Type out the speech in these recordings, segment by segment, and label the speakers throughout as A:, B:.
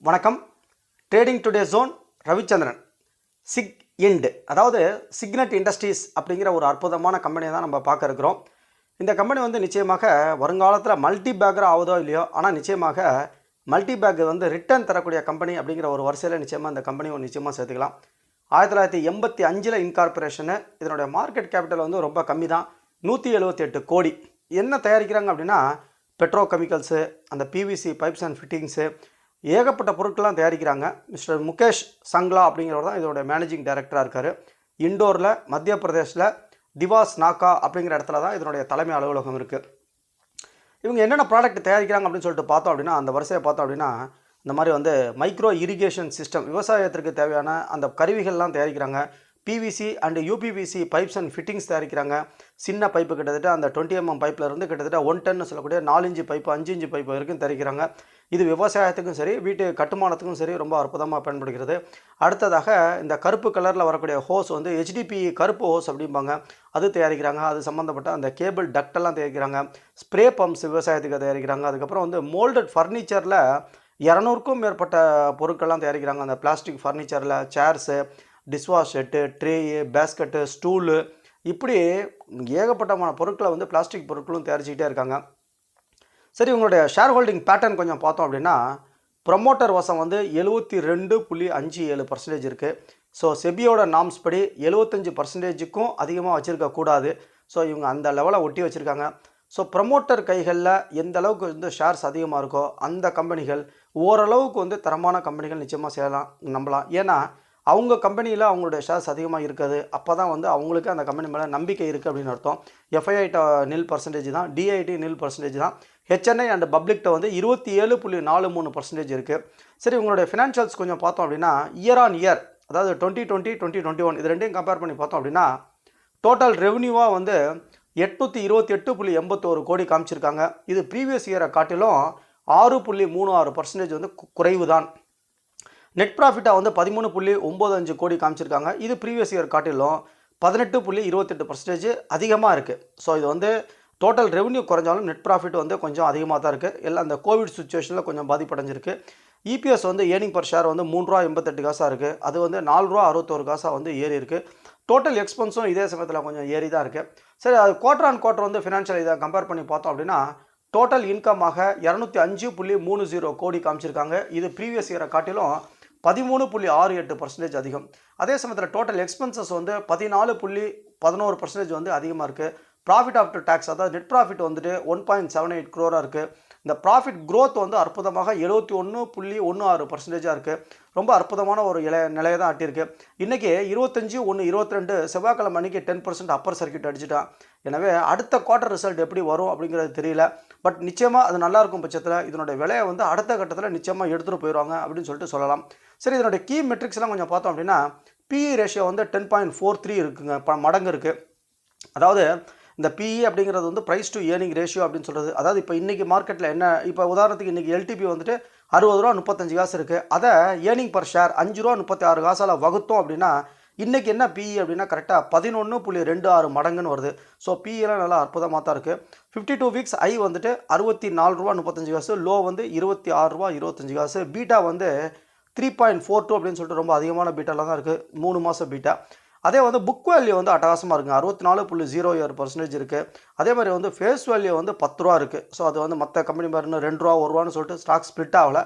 A: வணக்கம். Trading today zone Ravichandran. சிக் இண்ட் அதாவது சிக்னெட் இண்டஸ்ட்ரீஸ் அப்படிங்கிற ஒரு அற்புதமான கம்பெனியை தான் நம்ம பார்க்க இருக்கிறோம். இந்த கம்பெனி வந்து நிச்சயமாக வருங்காலத்தில் மல்டி பேக்கர் ஆகுதோ இல்லையோ, ஆனால் நிச்சயமாக மல்டி பேக் வந்து ரிட்டர்ன் தரக்கூடிய கம்பெனி அப்படிங்கிற ஒரு வரிசையில் நிச்சயமாக இந்த கம்பெனி நிச்சயமாக சேர்த்துக்கலாம். 1985 இன்கார்பரேஷனு. இதனுடைய மார்க்கெட் கேபிட்டல் வந்து ரொம்ப கம்மி தான், 178 கோடி. என்ன தயாரிக்கிறாங்க அப்படின்னா பெட்ரோ கெமிக்கல்ஸு, அந்த பிவிசி பைப்ஸ் அண்ட் ஃபிட்டிங்ஸு, ஏகப்பட்ட பொருட்கள்லாம் தயாரிக்கிறாங்க. மிஸ்டர் முகேஷ் சங்லா அப்படிங்கிறவர் தான் இதோட மேனேஜிங் டைரக்டராக இருக்கார். இண்டோரில் மத்திய பிரதேஷில் திவாஸ் நாக்கா அப்படிங்கிற இடத்துல தான் இதனுடைய தலைமை அலுவலகம் இருக்குது. இவங்க என்னென்ன ப்ராடக்ட் தயாரிக்கிறாங்க அப்படின்னு சொல்லிட்டு பார்த்தோம் அப்படின்னா, அந்த வரிசையை பார்த்தோம் அப்படின்னா இந்த மாதிரி வந்து மைக்ரோ இரிகேஷன் சிஸ்டம், விவசாயத்திற்கு தேவையான அந்த கருவிகள்லாம் தயாரிக்கிறாங்க. PVC and UPVC pipes and fittings தயாரிக்கிறாங்க. சின்ன பைப்பு கிட்டத்தட்ட அந்த 20 mm பைப்பில் இருந்து கிட்டத்தட்ட 1 ton சொல்லக்கூடிய 4 இன்ச்சு பைப்பு 5 இன்ச்சு பைப்பு வரைக்கும் தயாரிக்கிறாங்க. இது விவசாயத்துக்கும் சரி வீட்டு கட்டுமானத்துக்கும் சரி ரொம்ப அற்புதமாக பயன்படுகிறது. அடுத்ததாக இந்த கருப்பு கலரில் வரக்கூடிய ஹோஸ் வந்து HDPE கருப்பு ஹோஸ் அப்படிம்பாங்க, அது தயாரிக்கிறாங்க. அது சம்மந்தப்பட்ட அந்த கேபிள் டக்டெல்லாம் தயாரிக்கிறாங்க. ஸ்ப்ரே பம்ப்ஸ் விவசாயத்துக்கு தயாரிக்கிறாங்க. அதுக்கப்புறம் வந்து மோல்டட் ஃபர்னிச்சரில் 200க்கும் மேற்பட்ட பொருட்கள்லாம் தயாரிக்கிறாங்க. அந்த பிளாஸ்டிக் ஃபர்னிச்சரில் chairs, dishwash set, tray, basket, stool, இப்படி ஏகப்பட்டமான பொருட்களை வந்து பிளாஸ்டிக் பொருட்களும் தயாரிச்சுக்கிட்டே இருக்காங்க. சரி, உங்களுடைய ஷேர் ஹோல்டிங் பேட்டர்ன் கொஞ்சம் பார்த்தோம் அப்படின்னா, ப்ரொமோட்டர் வசம் வந்து 72.57% இருக்குது. ஸோ செபியோட நாம்ஸ் படி 75%க்கும் அதிகமாக வச்சுருக்கக்கூடாது. ஸோ இவங்க அந்த லெவலை ஒட்டி வச்சுருக்காங்க. ஸோ ப்ரமோட்டர் கைகளில் எந்த அளவுக்கு வந்து ஷேர்ஸ் அதிகமாக இருக்கோ அந்த கம்பெனிகள் ஓரளவுக்கு வந்து தரமான கம்பெனிகள் நிச்சயமாக செய்யலாம், நம்பலாம். ஏன்னா அவங்க கம்பெனியில் அவங்களுடைய ஷேர்ஸ் அதிகமாக இருக்குது. அப்போ தான் வந்து அவங்களுக்கு அந்த கம்பெனி மேலே நம்பிக்கை இருக்குது அப்படின்னு அர்த்தம். FII 0% தான், DIT 0% தான், HNI அண்ட் பப்ளிக்கிட்ட வந்து 27.43% இருக்குது. சரி, உங்களுடைய ஃபினான்ஷியல்ஸ் கொஞ்சம் பார்த்தோம் அப்படின்னா இயர் ஆன் இயர், அதாவது 2020 2021 இது ரெண்டையும் கம்பேர் பண்ணி பார்த்தோம் அப்படின்னா டோட்டல் ரெவன்யூவாக வந்து 828.81 கோடி காமிச்சிருக்காங்க. இது ப்ரீவியஸ் இயரை காட்டிலும் 6.36% வந்து குறைவு தான். நெட் ப்ராஃபிட்டாக வந்து 13.95 கோடி காமிச்சிருக்காங்க. இது ப்ரீவியஸ் இயர் காட்டிலும் 18.28% அதிகமாக இருக்குது. ஸோ இது வந்து டோட்டல் ரெவன்யூ குறைஞ்சாலும் நெட் ப்ராஃபிட் வந்து கொஞ்சம் அதிகமாக தான் இருக்குது. எல்லாம் அந்த கோவிட் சுச்சுவேஷனில் கொஞ்சம் பாதிப்படைஞ்சிருக்கு. EPS வந்து ஏர்னிங் பர் ஷேர் வந்து ₹3.88 இருக்குது. அது வந்து ₹4.61 வந்து ஏறி இருக்குது. டோட்டல் எக்ஸ்பென்ஸும் இதே சமயத்தில் கொஞ்சம் ஏறி தான் இருக்குது. சரி, அது குவார்டர் ஆன் குவார்டர் வந்து ஃபினான்ஷியல் இதை கம்பேர் பண்ணி பார்த்தோம் அப்படின்னா டோட்டல் இன்கமாக 205.30 கோடி காமிச்சிருக்காங்க. இது ப்ரீவியஸ் இயரை காட்டிலும் 13.68% அதிகம். அதே சமயத்தில் டோட்டல் எக்ஸ்பென்சஸ் வந்து 14.11% வந்து அதிகமாக இருக்குது. ப்ராஃபிட் ஆஃப்டர் டேக்ஸ், அதாவது நெட் ப்ராஃபிட் வந்துட்டு 1.78 crore இருக்குது. இந்த ப்ராஃபிட் க்ரோத் வந்து அற்புதமாக 71.16% இருக்குது. ரொம்ப அற்புதமான ஒரு நிலையை தான் ஆட்டியிருக்கு. இன்றைக்கி 25/1/22 செவ்வாய்க்கிழமை அன்றைக்கி 10% அப்பர் சர்க்கியூட் அடிச்சுட்டான். எனவே அடுத்த குவார்ட்டர் ரிசல்ட் எப்படி வரும் அப்படிங்கிறது தெரியல. பட் நிச்சயமாக அது நல்லாயிருக்கும் பட்சத்தில் இதனுடைய விலையை வந்து அடுத்த கட்டத்தில் நிச்சயமாக எடுத்துகிட்டு போயிடுவாங்க அப்படின்னு சொல்லிட்டு சொல்லலாம். சரி, இதனுடைய கீ மெட்ரிக்ஸ்லாம் கொஞ்சம் பார்த்தோம் அப்படின்னா PE ரேஷியோ வந்து 10.43 இருக்குங்க, மடங்கு இருக்குது. அதாவது இந்த PE அப்படிங்கிறது வந்து ப்ரைஸ் டு ஏர்னிங் ரேஷியோ அப்படின்னு சொல்கிறது. அதாவது இப்போ இன்றைக்கி மார்க்கெட்டில் என்ன, இப்போ உதாரணத்துக்கு இன்றைக்கி LTP வந்துட்டு ₹60.35 இருக்குது. அதை ஏர்னிங் பர் ஷேர் ₹5.36 வகுத்தோம் அப்படின்னா இன்றைக்கி என்ன PE அப்படின்னா கரெக்டாக 11.26 மடங்குன்னு வருது. ஸோ PEலாம் நல்லா அற்புதமாக தான் இருக்குது. 52 வீக்ஸ் ஐ வந்துட்டு ₹64.35, லோ வந்து ₹26.25. பீட்டா வந்து 3.42 அப்படின்னு சொல்லிட்டு ரொம்ப அதிகமான பீட்டாலாம் தான் இருக்குது, 3 மாதம் பீட்டா. அதே வந்து புக் வேல்யூ வந்து அட்டகாசமாக இருக்குங்க, 64.07% இருக்குது. அதே மாதிரி வந்து ஃபேஸ் வேல்யூ வந்து ₹10 இருக்குது. ஸோ அது வந்து மற்ற கம்பெனி மாதிரி ₹2 ₹1 சொல்லிட்டு ஸ்டாக் ஸ்ப்ளிட் ஆகலை,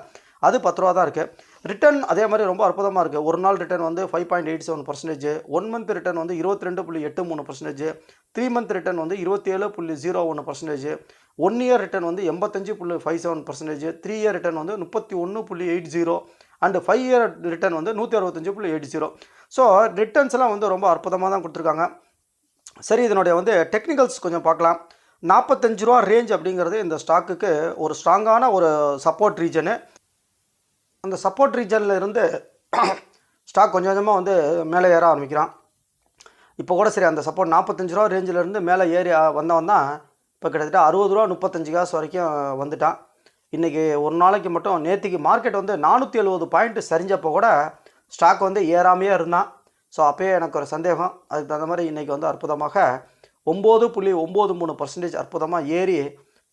A: அது ₹10 தான் இருக்குது. ரிட்டர்ன் அதே மாதிரி ரொம்ப அற்புதமாக இருக்குது. ஒரு நாள் ரிட்டர்ன் வந்து 5.87%, 1 மந்த் ரிட்டர்ன் வந்து 22.83%, 3 மந்த் ரிட்டர்ன் வந்து 27.01%, 1 இயர் ரிட்டர்ன் வந்து 85.57%, 3 இயர் ரிட்டர்ன் வந்து 31.80 அண்ட் 5 இயர் ரிட்டர்ன் வந்து 165.80. ஸோ ரிட்டர்ன்ஸ்லாம் வந்து ரொம்ப அற்புதமாக தான் கொடுத்துருக்காங்க. சரி, இதனுடைய வந்து டெக்னிக்கல்ஸ் கொஞ்சம் பார்க்கலாம். ₹45 ரேஞ்ச் அப்படிங்கிறது இந்த ஸ்டாக்குக்கு ஒரு ஸ்ட்ராங்கான ஒரு சப்போர்ட் ரீஜனு. அந்த சப்போர்ட் ரீஜனில் இருந்து ஸ்டாக் கொஞ்சம் கொஞ்சமாக வந்து மேலே ஏற ஆரம்பிக்கிறான். இப்போ கூட சரி, அந்த சப்போர்ட் ₹45 ரேஞ்சிலேருந்து மேலே ஏறி வந்தவன் தான் இப்போ கிட்டத்தட்ட ₹60.35 வரைக்கும் வந்துட்டான். இன்றைக்கி ஒரு நாளைக்கு மட்டும், நேற்றுக்கு மார்க்கெட் வந்து 470 பாயிண்ட் சரிஞ்சப்போ கூட ஸ்டாக் வந்து ஏறாமையே இருந்தான். ஸோ அப்போயே எனக்கு ஒரு சந்தேகம். அதுக்கு தகுந்த மாதிரி இன்றைக்கி வந்து அற்புதமாக 9.93% அற்புதமாக ஏறி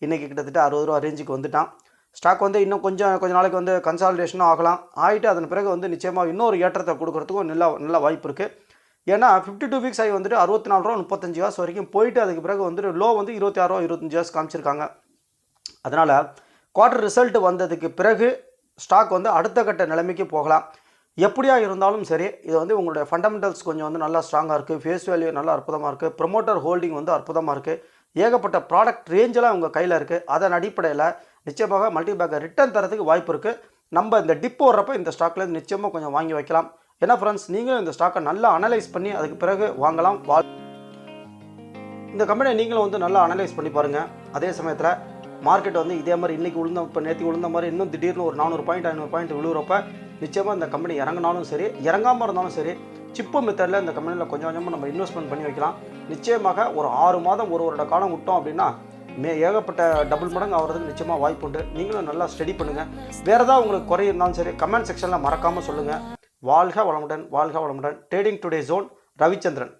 A: இன்றைக்கி கிட்டத்தட்ட ₹60 ரேஞ்சுக்கு வந்துட்டான். ஸ்டாக் வந்து இன்னும் கொஞ்சம் நாளைக்கு வந்து கன்சாலிடேஷனும் ஆகலாம். ஆகிட்டு அதன் பிறகு வந்து நிச்சயமாக இன்னொரு ஏற்றத்தை கொடுக்கறதுக்கும் நல்ல வாய்ப்பு இருக்குது. ஏன்னா 52 வீக்ஸ் ஆகி வந்துட்டு 64 ரூபா 35 காசு வரைக்கும் போயிட்டு அதுக்கு பிறகு வந்துட்டு லோ வந்து 26 ரூபா 25 காசு காமிச்சிருக்காங்க. அதனால் குவார்ட்டர் ரிசல்ட் வந்ததுக்கு பிறகு ஸ்டாக் வந்து அடுத்த கட்ட நிலைமைக்கு போகலாம். எப்படியா இருந்தாலும் சரி, இது வந்து உங்களுடைய ஃபண்டமெண்டல்ஸ் கொஞ்சம் வந்து நல்லா ஸ்ட்ராங்காக இருக்குது, ஃபேஸ் வேல்யூ நல்லா அற்புதமாக இருக்குது, ப்ரொமோட்டர் ஹோல்டிங் வந்து அற்புதமாக இருக்குது, ஏகப்பட்ட ப்ராடக்ட் ரேஞ்செலாம் உங்கள் கையில் இருக்குது. அதன் அடிப்படையில் நிச்சயமாக மல்டிபேக்கர் ரிட்டர்ன் தரத்துக்கு வாய்ப்பு இருக்குது. நம்ம இந்த டிப் வர்றப்போ இந்த ஸ்டாக்லேருந்து நிச்சயமாக கொஞ்சம் வாங்கி வைக்கலாம். ஏன்னா ஃப்ரெண்ட்ஸ், நீங்களும் இந்த ஸ்டாக்கை நல்லா அனலைஸ் பண்ணி அதுக்கு பிறகு வாங்கலாம். இந்த கம்பெனியை நீங்களும் வந்து நல்லா அனலைஸ் பண்ணி பாருங்கள். அதே சமயத்தில் மார்க்கெட் வந்து இதே மாதிரி இன்றைக்கி இப்போ நேற்று விழுந்த மாதிரி இன்னும் திடீர்னு ஒரு 400 பாயிண்ட் 500 பாயிண்ட் விழுகிறப்ப நிச்சயமாக இந்த கம்பெனி இறங்கினாலும் சரி, இறங்காமல் இருந்தாலும் சரி, சிப்பு மெத்தடில் இந்த கம்பெனியில் கொஞ்சம் கொஞ்சமாக நம்ம இன்வெஸ்ட்மெண்ட் பண்ணி வைக்கலாம். நிச்சயமாக ஒரு 6 மாதம் 1 வருட காலம் விட்டோம் அப்படின்னா ஏகப்பட்ட டபுள் மடங்கு ஆகிறதுக்கு நிச்சயமாக வாய்ப்பு உண்டு. நீங்களும் நல்லா ஸ்டடி பண்ணுங்கள். வேறு ஏதாவது உங்களுக்கு குறை இருந்தாலும் சரி கமெண்ட் செக்ஷனில் மறக்காமல் சொல்லுங்கள். வாழ்க வளமுடன், வாழ்க வளமுடன். Trading today zone Ravichandran.